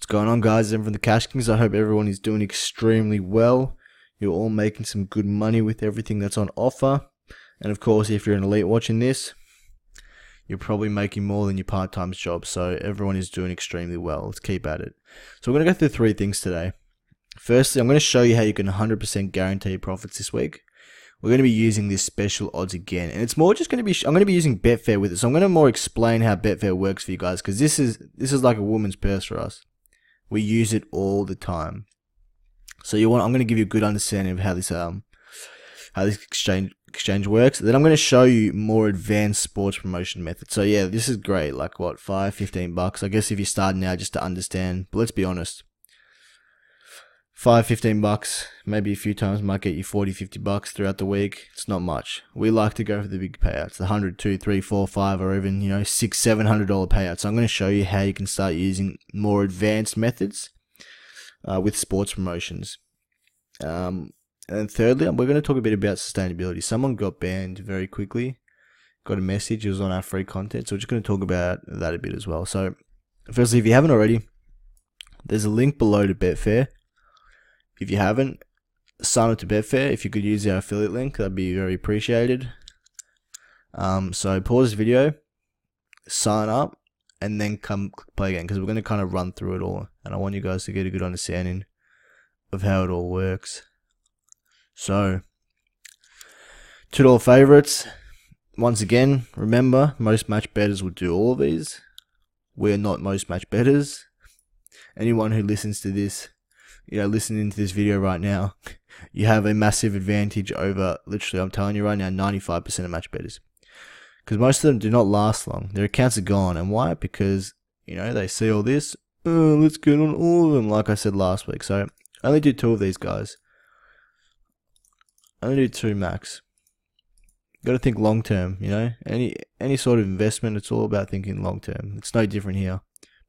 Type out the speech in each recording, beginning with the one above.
going on, guys? I'm from the Cash Kings. I hope everyone is doing extremely well. You're all making some good money with everything that's on offer. And of course, if you're an elite watching this, you're probably making more than your part-time job. So everyone is doing extremely well. Let's keep at it. So we're going to go through 3 things today. Firstly, I'm going to show you how you can 100% guarantee profits this week. We're going to be using this special odds again, and it's more just going to be, I'm going to be using Betfair with it. So I'm going to more explain how Betfair works for you guys, because this is like a woman's purse for us. We use it all the time. So I'm going to give you a good understanding of how this exchange works. Then I'm going to show you more advanced sports promotion methods. So yeah, this is great. Like what, $5-15? I guess if you're starting now, just to understand. But let's be honest. $5-15, maybe a few times might get you $40-50 throughout the week. It's not much. We like to go for the big payouts, the $100, $200, $300, $400, $500, or even $600-700 payouts. So I'm going to show you how you can start using more advanced methods with sports promotions. And thirdly, we're going to talk a bit about sustainability. Someone got banned very quickly, got a message. It was on our free content, so we're just going to talk about that a bit as well. So firstly, if you haven't already, there's a link below to Betfair. If you haven't, sign up to Betfair. If you could use our affiliate link, that'd be very appreciated. So pause this video, sign up, and then come play again, because we're going to kind of run through it all, and I want you guys to get a good understanding of how it all works. So, $2 favorites. Once again, remember, most match bettors will do all of these. We're not most match bettors. Anyone who listens to this, listening to this video right now, you have a massive advantage over, literally, I'm telling you right now, 95% of match bettors. Because most of them do not last long. Their accounts are gone. And why? Because, they see all this. Oh, let's get on all of them, like I said last week. So, I only do 2 of these guys. I only do 2 max. Got to think long term, Any sort of investment, it's all about thinking long term. It's no different here.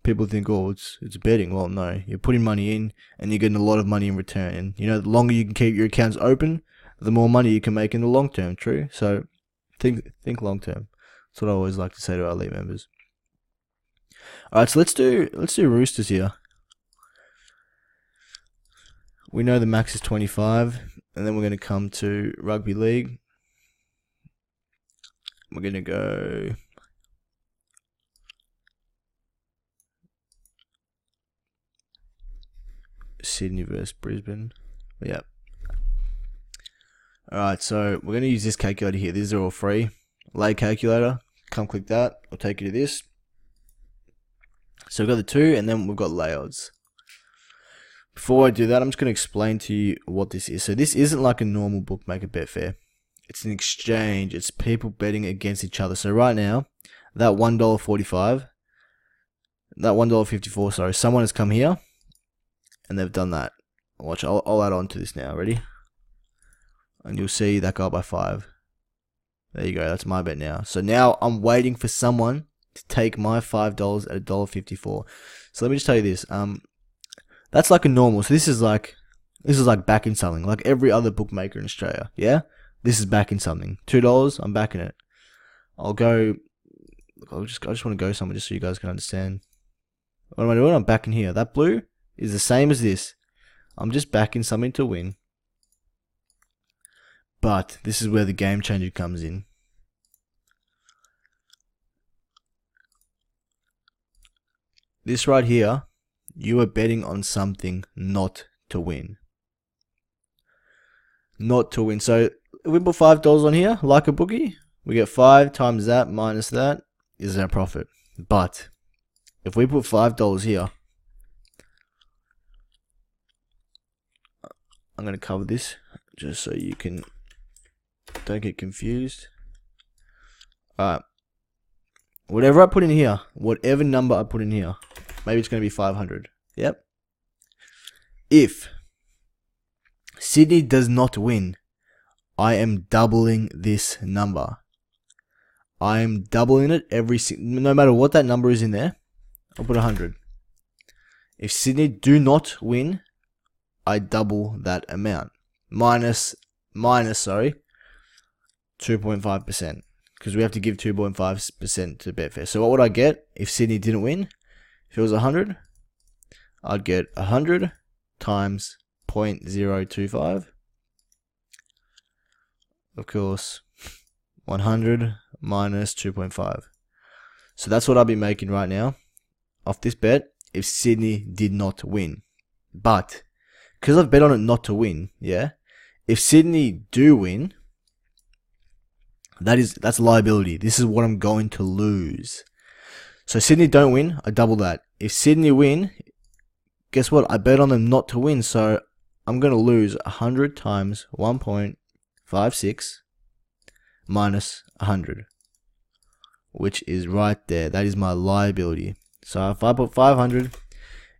People think, oh, it's betting. Well, no. You're putting money in, and you're getting a lot of money in return. And, the longer you can keep your accounts open, the more money you can make in the long term, true? So, think long term. That's what I always like to say to our elite members. Alright, so let's do Roosters here. We know the max is 25, and then we're going to come to Rugby League. We're going to go Sydney versus Brisbane. Yep. Alright, so we're going to use this calculator here. These are all free. Lay calculator. Come click that. I'll take you to this. So we've got the 2, and then we've got lay odds. Before I do that, I'm just going to explain to you what this is. So this isn't like a normal bookmaker Betfair. It's an exchange. It's people betting against each other. So right now, that $1.45, that $1.54, sorry, someone has come here, and they've done that. Watch, I'll add on to this now. Ready? And you'll see that go up by 5. There you go. That's my bet now. So now I'm waiting for someone to take my $5 at $1.54. So let me just tell you this. That's like a normal. So this is like backing something, like every other bookmaker in Australia. Yeah, this is backing something. $2, I'm backing it. I just want to go somewhere just so you guys can understand. What am I doing? I'm backing here. That blue is the same as this. I'm just backing something to win. But this is where the game changer comes in. This right here, you are betting on something not to win. Not to win. So if we put $5 on here, like a bookie, we get 5 times that minus that is our profit. But if we put $5 here, I'm going to cover this just so you don't get confused. Alright. Whatever I put in here, whatever number I put in here, maybe it's going to be 500. Yep. If Sydney does not win, I am doubling this number. I am doubling it no matter what that number is in there. I'll put 100. If Sydney do not win, I double that amount. Minus 2.5%. Because we have to give 2.5% to Betfair. So what would I get if Sydney didn't win? If it was 100, I'd get 100 times 0.025. Of course, 100 minus 2.5. So that's what I'll be making right now off this bet if Sydney did not win. But because I've bet on it not to win, yeah, if Sydney do win, that's liability. This is what I'm going to lose. So Sydney don't win, I double that. If Sydney win, guess what? I bet on them not to win, so I'm going to lose 100 times 1.56 minus 100, which is right there. That is my liability. So if I put 500,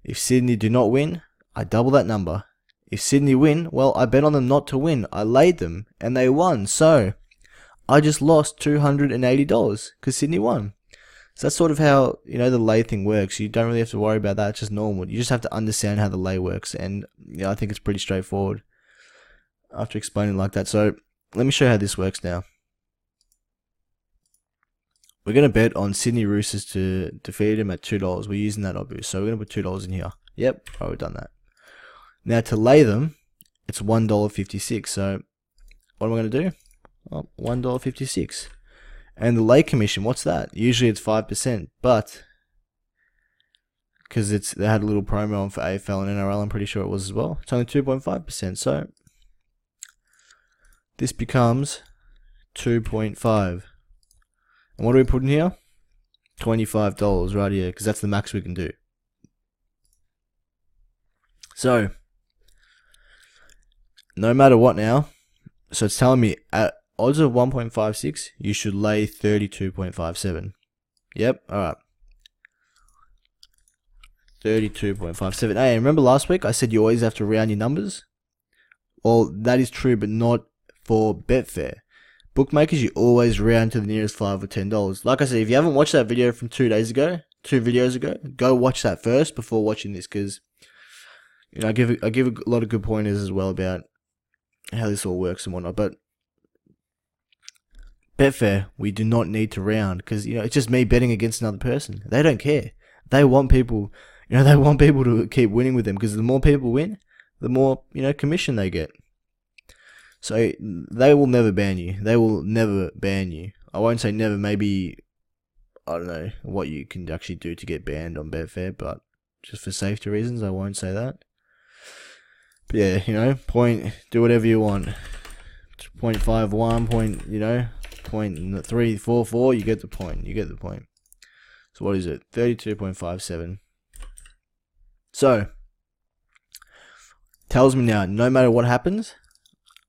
if Sydney do not win, I double that number. If Sydney win, well, I bet on them not to win. I laid them, and they won. So I just lost $280 because Sydney won. So that's sort of how, the lay thing works. You don't really have to worry about that. It's just normal. You just have to understand how the lay works. And I think it's pretty straightforward after explaining like that. So let me show you how this works now. We're going to bet on Sydney Roosters to defeat them at $2. We're using that obviously. So we're going to put $2 in here. Yep, right, we've done that. Now to lay them, it's $1.56. So what am I going to do? Oh, $1.56. And the lay commission, what's that? Usually it's 5%, but because they had a little promo on for AFL and NRL, I'm pretty sure it was as well. It's only 2.5%. So this becomes 2.5. And what do we put in here? $25 right here, because that's the max we can do. So no matter what now, so it's telling me at odds of 1.56, you should lay 32.57. Yep, alright. 32.57. Hey, remember last week I said you always have to round your numbers? Well, that is true, but not for Betfair. Bookmakers, you always round to the nearest $5 or $10. Like I said, if you haven't watched that video from 2 videos ago, go watch that first before watching this, because I give a lot of good pointers as well about how this all works and whatnot. But Betfair, we do not need to round, because it's just me betting against another person. They don't care. They want people, they want people to keep winning with them, because the more people win, the more commission they get. So they will never ban you. They will never ban you. I won't say never. Maybe I don't know what you can actually do to get banned on Betfair, but just for safety reasons, I won't say that. But yeah, do whatever you want. 0.51, 0.344, you get the point. So what is it? 32.57. So tells me now, no matter what happens,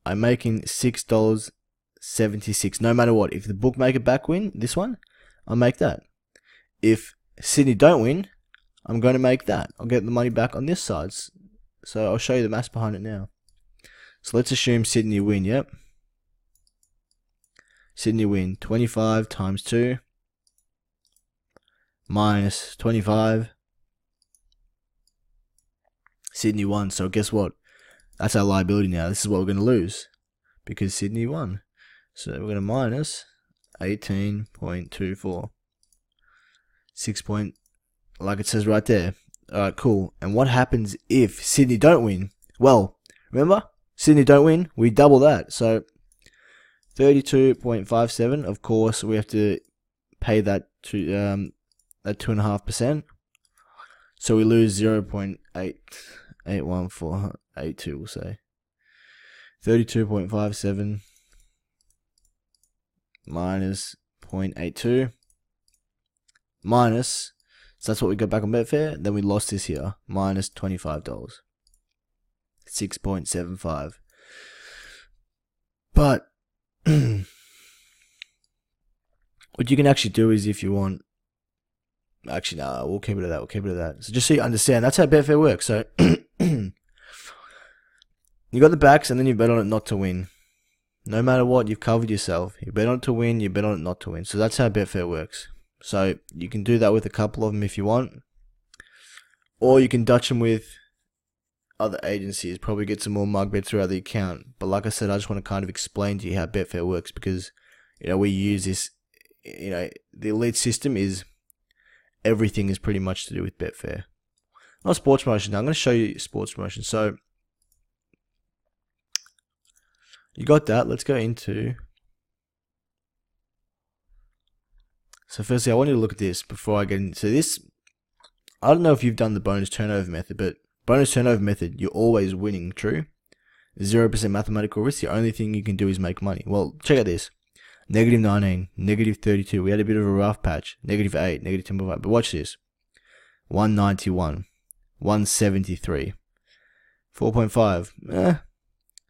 I'm making $6.76. No matter what. If the bookmaker back win this one, I'll make that. If Sydney don't win, I'm going to make that. I'll get the money back on this side. So I'll show you the maths behind it now. So let's assume Sydney win, yep. Sydney win. 25 times 2 minus 25. Sydney won. So guess what? That's our liability now. This is what we're going to lose because Sydney won. So we're going to minus 18.24. 6 point, like it says right there. Alright, cool. And what happens if Sydney don't win? Well, remember? Sydney don't win, we double that. So 32.57, of course, we have to pay that to that 2.5%. So we lose 0.81482, we'll say. 32.57 minus 0.82 minus, so that's what we got back on Betfair. Then we lost this here, minus $25. 6.75. But what you can actually do is, if you want, actually no, we'll keep it at that. So just so you understand, that's how Betfair works. So you got the backs, and then you bet on it not to win. No matter what, you've covered yourself. You bet on it to win, you bet on it not to win. So that's how Betfair works. So you can do that with a couple of them if you want, or you can Dutch them with other agencies. Probably get some more mug bets throughout the account. But like I said, I just want to kind of explain to you how Betfair works, because we use this. The elite system is everything is pretty much to do with Betfair. not sports promotion. Now I'm going to show you sports promotion. So you got that. Let's go into. So firstly, I want you to look at this before I get into this. I don't know if you've done the bonus turnover method, but bonus turnover method, you're always winning, true? 0% mathematical risk. The only thing you can do is make money. Well, check out this. Negative 19, negative 32. We had a bit of a rough patch. Negative 8, negative 10.5. But watch this. 191, 173, 4.5,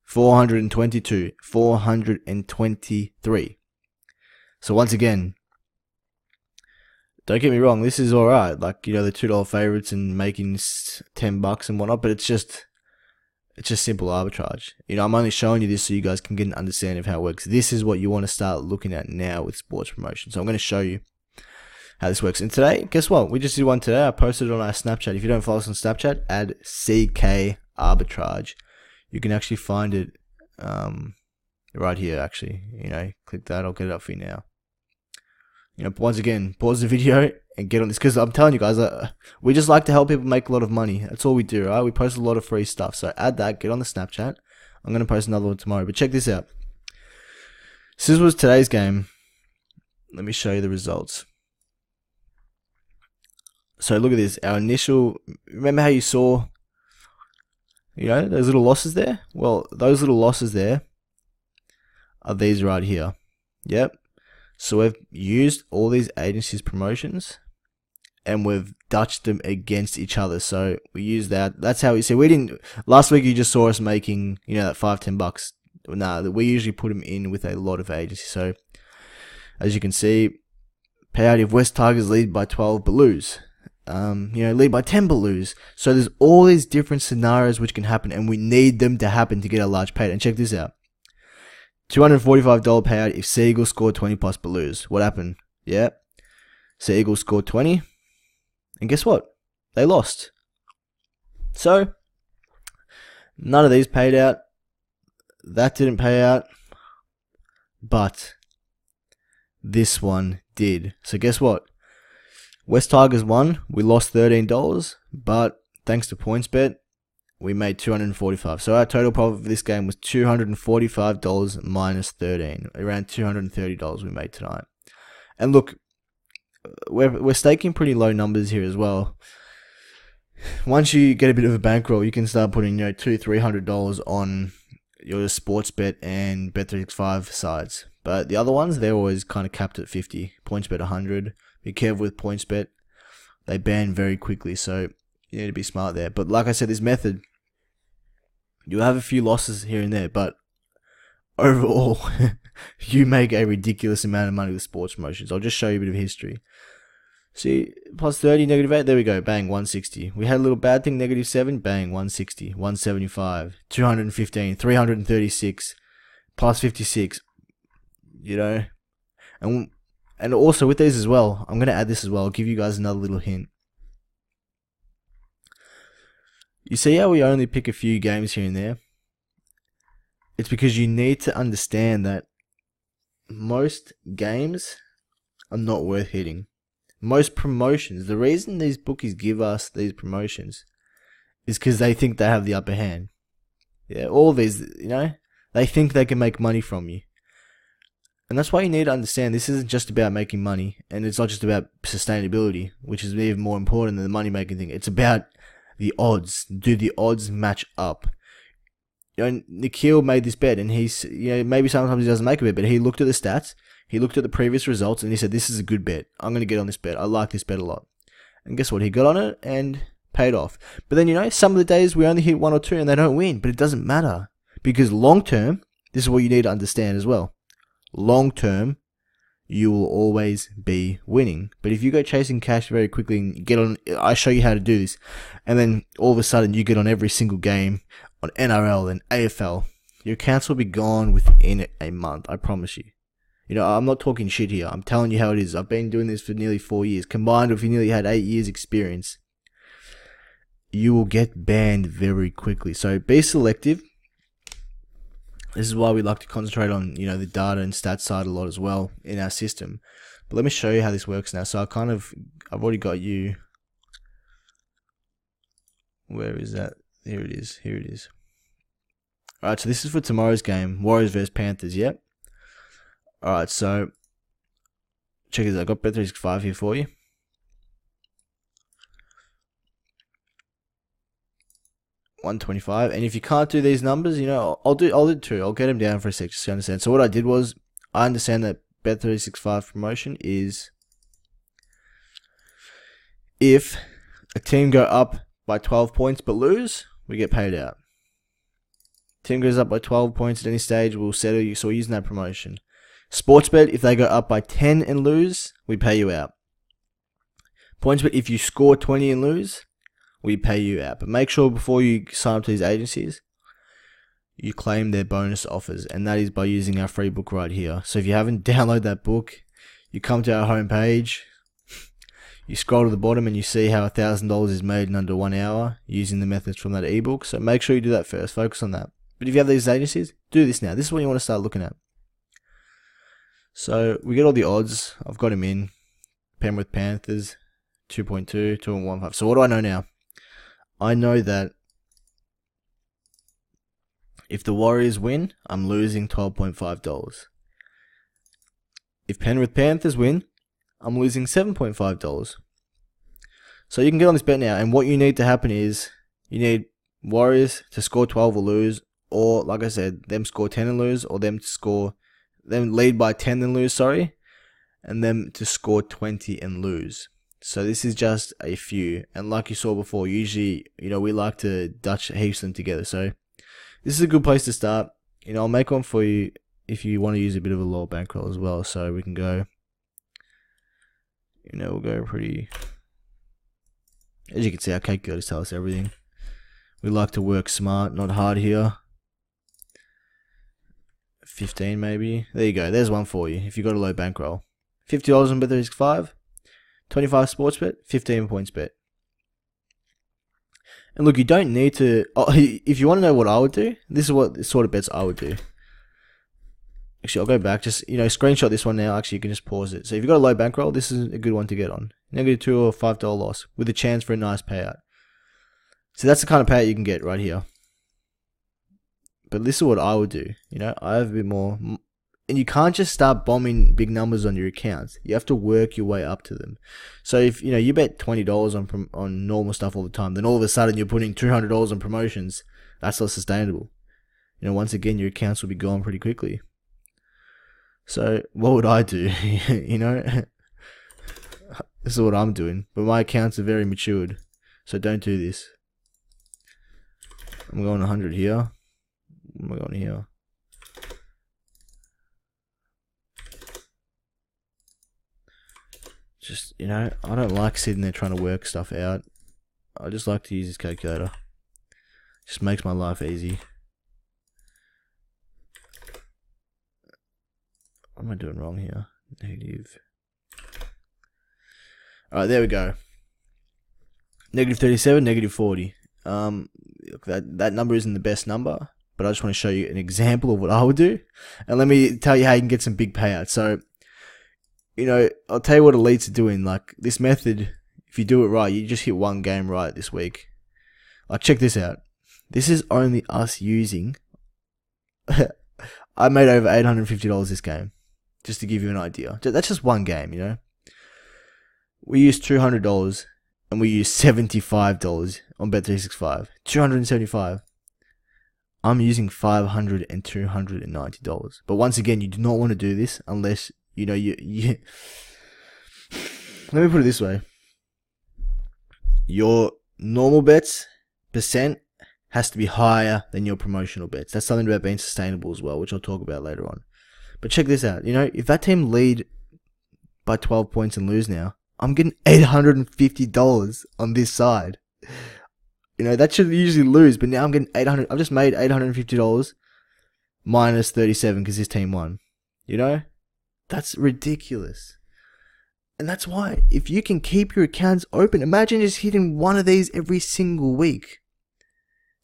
422, 423. So once again, don't get me wrong, this is alright. Like, you know, the $2 favorites and making $10 and whatnot, but it's just simple arbitrage. You know, I'm only showing you this so you guys can get an understanding of how it works. This is what you want to start looking at now with sports promotion. So I'm going to show you how this works. And today, guess what? We just did one today. I posted it on our Snapchat. If you don't follow us on Snapchat, add CK arbitrage. You can actually find it right here, actually. You know, click that. I'll get it up for you now. You know, once again, pause the video and get on this, because I'm telling you guys, we just like to help people make a lot of money. That's all we do, right? We post a lot of free stuff. So add that, get on the Snapchat. I'm going to post another one tomorrow, but check this out. This was today's game. Let me show you the results. So look at this. Our initial, remember how you saw, you know, those little losses there? Well, those little losses there are these right here. Yep. So we've used all these agencies' promotions and we've Dutched them against each other. So we use that. That's how we see. We didn't, last week you just saw us making, you know, that $5-10. Nah, we usually put them in with a lot of agencies. So as you can see, payout if West Tigers lead by 12 but lose. You know, lead by 10 but lose. So there's all these different scenarios which can happen, and we need them to happen to get a large payout. And check this out. $245 payout if Sea Eagles scored 20 plus but lose. What happened? Yeah. Sea Eagles scored 20. And guess what? They lost. So, none of these paid out. That didn't pay out. But this one did. So guess what? West Tigers won. We lost $13. But thanks to PointsBet, we made $245. So our total profit for this game was $245 minus 13. Around $230 we made tonight. And look, we're staking pretty low numbers here as well. Once you get a bit of a bankroll, you can start putting, you know, $200-300 on your sports bet and Bet365 sides. But the other ones, they're always kind of capped at 50. PointsBet 100. Be careful with PointsBet. They ban very quickly, so you need to be smart there. But like I said, this method, you'll have a few losses here and there, but overall, you make a ridiculous amount of money with sports promotions. I'll just show you a bit of history. See, plus 30, negative 8, there we go, bang, 160. We had a little bad thing, negative 7, bang, 160, 175, 215, 336, plus 56, you know. And also with these as well, I'm going to add this as well, I'll give you guys another little hint. You see how we only pick a few games here and there? It's because you need to understand that most games are not worth hitting. Most promotions, the reason these bookies give us these promotions is because they think they have the upper hand. Yeah, all these, you know, they think they can make money from you. And that's why you need to understand this isn't just about making money, and it's not just about sustainability, which is even more important than the money making thing. It's about the odds. Do the odds match up? You know, Nikhil made this bet, and he's, you know, maybe sometimes he doesn't make a bet, but he looked at the stats, he looked at the previous results, and he said, this is a good bet. I'm going to get on this bet. I like this bet a lot. And guess what? He got on it and paid off. But then, you know, some of the days we only hit 1 or 2 and they don't win, but it doesn't matter. Because long term, this is what you need to understand as well. Long term, you will always be winning. But if you go chasing cash very quickly and get on, I show you how to do this, and then all of a sudden you get on every single game on NRL and AFL, your accounts will be gone within a month, I promise you. You know, I'm not talking shit here. I'm telling you how it is. I've been doing this for nearly 4 years. Combined with you nearly had 8 years experience, you will get banned very quickly. So be selective. This is why we like to concentrate on, you know, the data and stats side a lot as well in our system. But let me show you how this works now. So I've already got you. Where is that? Here it is. Here it is. Alright, so this is for tomorrow's game. Warriors versus Panthers, yep. Alright, so check this out. I got Bet365 here for you. $125. And if you can't do these numbers, you know, I'll do two. I'll get them down for a sec, just so you understand. So what I did was, I understand that Bet365 promotion is if a team go up by 12 points but lose, we get paid out. Team goes up by 12 points at any stage, we'll settle you, so we're using that promotion. Sportsbet, if they go up by 10 and lose, we pay you out. PointsBet, if you score 20 and lose, we pay you out. But make sure before you sign up to these agencies, you claim their bonus offers, and that is by using our free book right here. So if you haven't downloaded that book, you come to our homepage, you scroll to the bottom and you see how $1,000 is made in under 1 hour using the methods from that ebook. So make sure you do that first, focus on that. But if you have these agencies, do this now. This is what you want to start looking at. So we get all the odds. I've got them in. Penrith Panthers, 2.2, 2.15. So what do I know now? I know that if the Warriors win, I'm losing $12.5. If Penrith Panthers win, I'm losing $7.5. So you can get on this bet now, and what you need to happen is you need Warriors to score 12 or lose, or like I said, them score 10 and lose, or them lead by 10 and lose, and them to score 20 and lose. So this is just a few, and like you saw before, usually, you know, we like to Dutch heaps them together. So this is a good place to start. You know, I'll make one for you if you want to use a bit of a lower bankroll as well. So we can go, you know, we'll go pretty, as you can see, our calculators tell us everything. We like to work smart, not hard here. 15 maybe. There you go. There's one for you if you got a low bankroll. $50 on Bet365, 25 Sportsbet, 15 PointsBet. And look, you don't need to. Oh, if you want to know what I would do, this is what sort of bets I would do. Actually, I'll go back. Just, you know, screenshot this one now. Actually, you can just pause it. So if you've got a low bankroll, this is a good one to get on. -$2 or $5 loss with a chance for a nice payout. So that's the kind of payout you can get right here. But this is what I would do. You know, I have a bit more. And you can't just start bombing big numbers on your accounts. You have to work your way up to them. So if, you know, you bet $20 on normal stuff all the time, then all of a sudden you're putting $200 on promotions. That's not sustainable. You know, once again, your accounts will be gone pretty quickly. So what would I do? You know, this is what I'm doing. But my accounts are very matured, so don't do this. I'm going 100 here. What am I going here? Just, you know, I don't like sitting there trying to work stuff out. I just like to use this calculator. Just makes my life easy. What am I doing wrong here? Negative. Alright, there we go. -37, -40. Look, that number isn't the best number, but I just want to show you an example of what I would do. And let me tell you how you can get some big payouts. So, you know, I'll tell you what elites are doing. Like, this method, if you do it right, you just hit one game right this week. Like, check this out. This is only us using. I made over $850 this game, just to give you an idea. That's just one game, you know. We used $200 and we used $75 on Bet365. $275. I'm using $500 and $290. But once again, you do not want to do this unless, you know, you let me put it this way. Your normal bets percent has to be higher than your promotional bets. That's something about being sustainable as well, which I'll talk about later on. But check this out. You know, if that team lead by 12 points and lose now, I'm getting $850 on this side. You know, that should usually lose, but now I'm getting $800. I've just made $850 minus 37 because this team won. You know, that's ridiculous. And that's why, if you can keep your accounts open, imagine just hitting one of these every single week.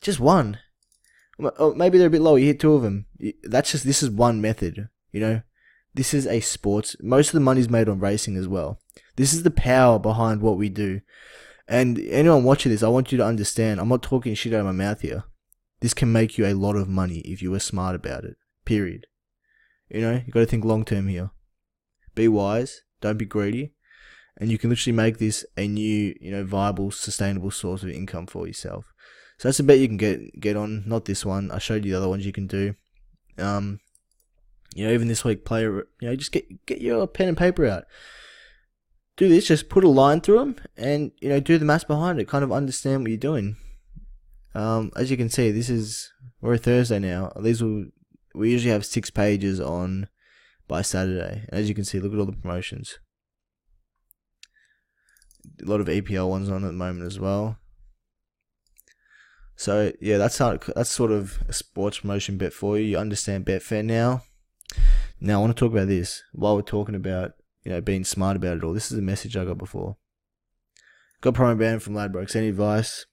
Just one. Oh, maybe they're a bit low. You hit two of them. This is one method. You know, this is a sports. Most of the money's made on racing as well. This is the power behind what we do. And anyone watching this, I want you to understand, I'm not talking shit out of my mouth here. This can make you a lot of money if you were smart about it. Period. You know, you got to think long term here. Be wise. Don't be greedy. And you can literally make this a new, viable, sustainable source of income for yourself. So that's a bet you can get on. Not this one. I showed you the other ones you can do. Even this week, just get your pen and paper out. Do this. Just put a line through them, and do the maths behind it. Kind of understand what you're doing. As you can see, we're Thursday now. We usually have 6 pages on by Saturday. And as you can see, look at all the promotions. A lot of EPL ones on at the moment as well. So yeah, that's sort of a sports promotion bet for you. You understand Betfair now. Now I want to talk about this while we're talking about being smart about it all. This is a message I got before. Got promo ban from Ladbrokes. Any advice?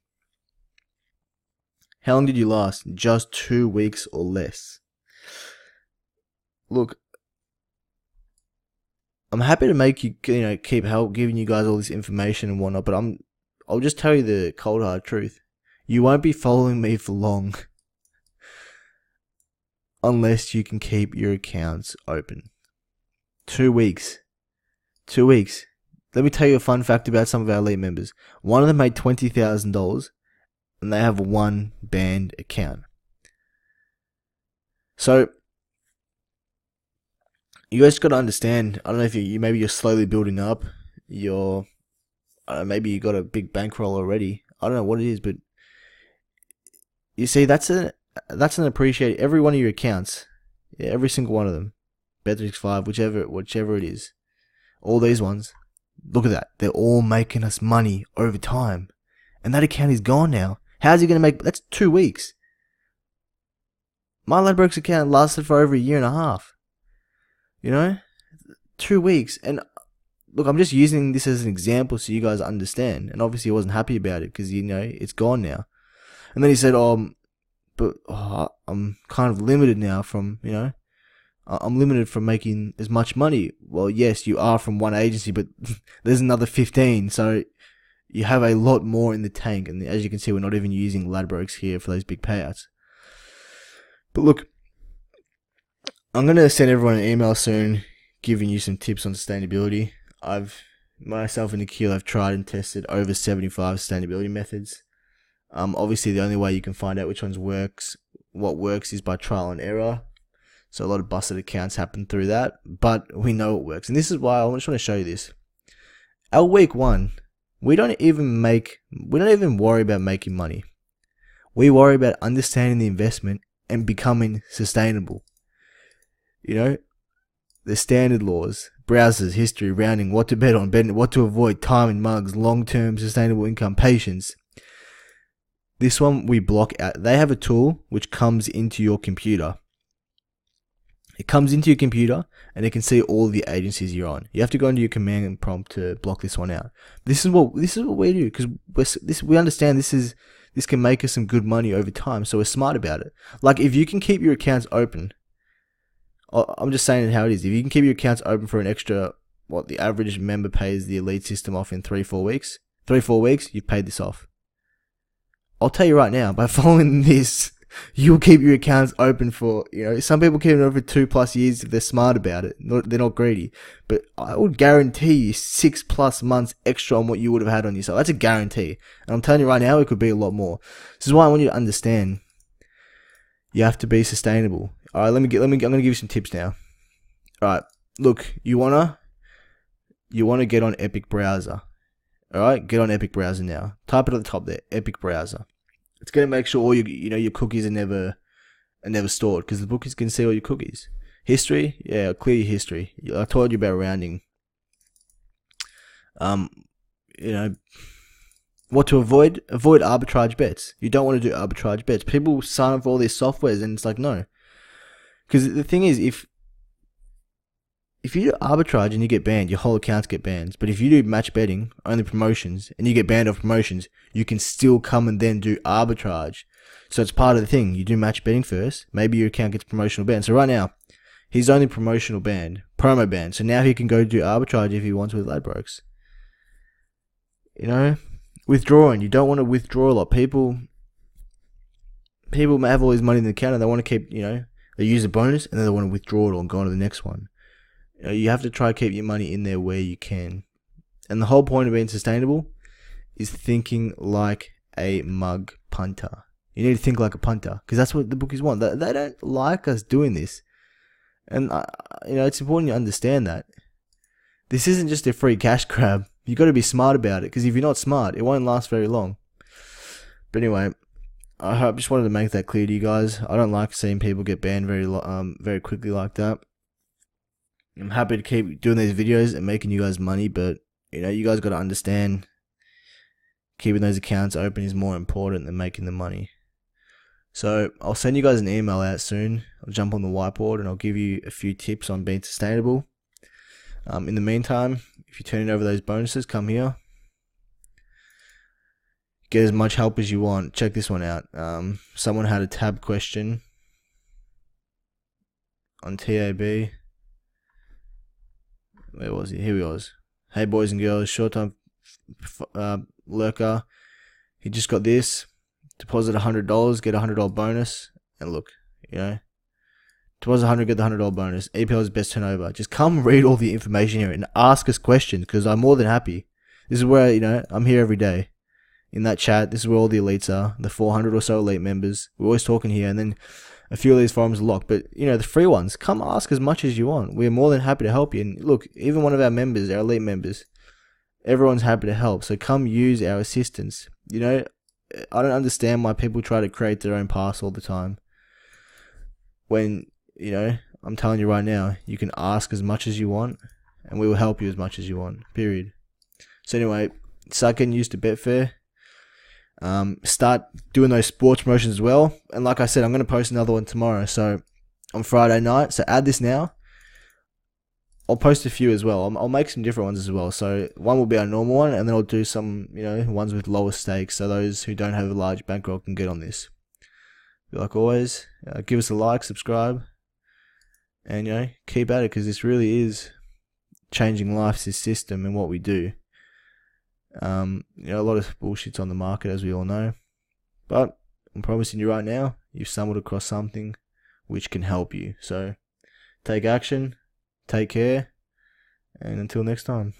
How long did you last? Just 2 weeks or less. Look, I'm happy to make you keep giving you guys all this information and whatnot, but I'll just tell you the cold hard truth. You won't be following me for long unless you can keep your accounts open. 2 weeks. 2 weeks. Let me tell you a fun fact about some of our elite members. One of them made $20,000 and they have one banned account. So, you guys got to understand, I don't know if maybe you're slowly building up. Maybe you got a big bankroll already. I don't know what it is, but you see, that's an appreciate every one of your accounts, every single one of them, Bet365, whichever it is, all these ones. Look at that, they're all making us money over time, and that account is gone now. How's he gonna make? That's 2 weeks. My Ladbrokes account lasted for over a year and a half. 2 weeks, and look, I'm just using this as an example so you guys understand. And obviously, I wasn't happy about it because it's gone now. And then he said, I'm kind of limited now from, I'm limited from making as much money. Well, yes, you are from one agency, but there's another 15, so you have a lot more in the tank. And as you can see, we're not even using Ladbrokes here for those big payouts. But look, I'm going to send everyone an email soon giving you some tips on sustainability. Myself and Nikhil have tried and tested over 75 sustainability methods. Obviously, the only way you can find out which ones what works is by trial and error. So a lot of busted accounts happen through that, but we know it works. And this is why I just want to show you this. Our week 1, we don't even worry about making money. We worry about understanding the investment and becoming sustainable. The standard laws, browsers, history, rounding, what to bet on, what to avoid, timing, mugs, long-term sustainable income, patience. This one we block out. They have a tool which comes into your computer. It comes into your computer and it can see all the agencies you're on. You have to go into your command prompt to block this one out. This is what we do because we understand this can make us some good money over time. So we're smart about it. Like if you can keep your accounts open, I'm just saying how it is. If you can keep your accounts open for an extra, what the average member pays the elite system off in 3-4 weeks. 3-4 weeks, you've paid this off. I'll tell you right now, by following this, you'll keep your accounts open for, some people keep it open for 2+ years if they're smart about it. They're not greedy. But I would guarantee you 6+ months extra on what you would have had on yourself. That's a guarantee. And I'm telling you right now, it could be a lot more. This is why I want you to understand. You have to be sustainable. All right, I'm going to give you some tips now. All right, look, you want to get on Epic Browser. All right, get on Epic Browser now. Type it at the top there, Epic Browser. It's going to make sure all your cookies are never stored because the bookies can see all your cookies. History, yeah, clear your history. I told you about rounding. What to avoid? Avoid arbitrage bets. You don't want to do arbitrage bets. People sign up for all these softwares and it's like, no. Because the thing is, if you do arbitrage and you get banned, your whole accounts get banned. But if you do match betting, only promotions, and you get banned off promotions, you can still come and then do arbitrage. So it's part of the thing. You do match betting first. Maybe your account gets promotional banned. So right now, he's only promo banned. So now he can go do arbitrage if he wants with Ladbrokes. Withdrawing. You don't want to withdraw a lot. People may have all this money in the account and they want to keep, they use a bonus and then they want to withdraw it or go on to the next one. You have to try to keep your money in there where you can. And the whole point of being sustainable is thinking like a mug punter. You need to think like a punter because that's what the bookies want. They don't like us doing this. And, it's important you understand that. This isn't just a free cash grab. You've got to be smart about it because if you're not smart, it won't last very long. But anyway, I just wanted to make that clear to you guys. I don't like seeing people get banned very quickly like that. I'm happy to keep doing these videos and making you guys money, but you guys got to understand keeping those accounts open is more important than making the money. So I'll send you guys an email out soon. I'll jump on the whiteboard and I'll give you a few tips on being sustainable. In the meantime, if you're turning over those bonuses, come here. Get as much help as you want. Check this one out. Someone had a tab question on TAB. Where was he? Here he was. Hey boys and girls, short time lurker. He just got this. Deposit $100, get a $100 bonus, and look, deposit $100, get the $100 bonus. EPL's best turnover. Just come read all the information here and ask us questions because I'm more than happy. This is where I'm here every day in that chat. This is where all the elites are, the 400 or so elite members. We're always talking here, and then a few of these forums are locked. But the free ones, come ask as much as you want. We're more than happy to help you. And look, even one of our members, our elite members, everyone's happy to help. So come use our assistance. I don't understand why people try to create their own pass all the time. When, I'm telling you right now, you can ask as much as you want, and we will help you as much as you want, period. So anyway, start getting used to Betfair. Start doing those sports promotions as well. And like I said, I'm going to post another one tomorrow. So on Friday night, so add this now. I'll post a few as well. I'll make some different ones as well. So one will be our normal one, and then I'll do some, ones with lower stakes, so those who don't have a large bankroll can get on this. But like always, give us a like, subscribe, and keep at it because this really is changing lives, this system and what we do. A lot of bullshit's on the market, as we all know, but I'm promising you right now, you've stumbled across something which can help you. So take action. Take care, and until next time.